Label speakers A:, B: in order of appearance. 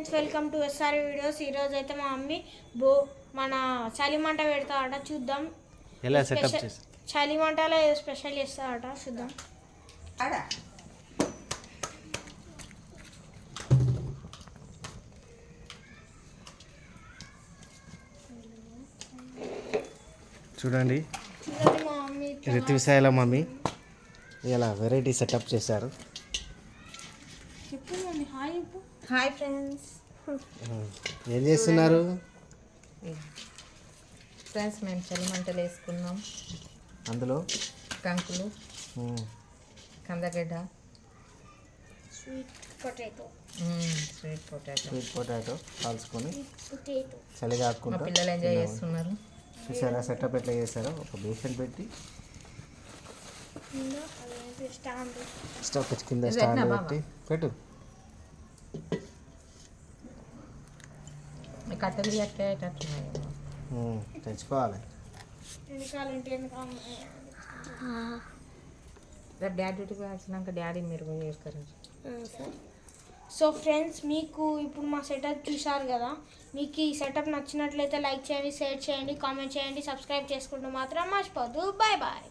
A: Friends, welcome to SR videos. ఈరోజు అయితే మా మమ్మీ మన చలిమంట పెడతాడట, చూద్దాం
B: ఎలా సెటప్ చేసి.
A: చలిమంటలో ఏదో స్పెషల్ చేస్తాడట, చూద్దాం.
B: చూడండి
A: మా మమ్మీ
B: రితివిసాయల మమ్మీ ఇలా వెరైటీ సెటప్ చేశారు.
C: Hi friends.
B: ఏం చేస్తున్నారు
C: ఫ్రెండ్స్? మేము చలిమంటలు వేసుకున్నాం.
B: అందులో
C: కంకులు, కందగడ్డ,
A: స్వీట్ పొటాటో
B: కాల్చుకొని చలి కాకుండా
C: పిల్లలు ఎంజాయ్ చేస్తున్నారు.
B: చూసారా సెటప్ ఎట్లా చేశారో? ఒక బేషన్ పెట్టి స్టవ్ కింద స్టాండ్ పెట్టి పెట్టు.
C: కట్టెలు కట్టేటట్టున్నాయి,
B: తెచ్చుకోవాలి.
C: రేపు డాడీ డ్యూటీకి వచ్చినాక డాడీ మీరు పోయి చేస్తారు.
A: సో ఫ్రెండ్స్, మీకు ఇప్పుడు మా సెటప్ చూసారు కదా. మీకు ఈ సెటప్ నచ్చినట్లయితే లైక్ చేయండి, షేర్ చేయండి, కామెంట్ చేయండి, సబ్స్క్రైబ్ చేసుకుంటూ మాత్రం మర్చిపోద్దు. Bye bye.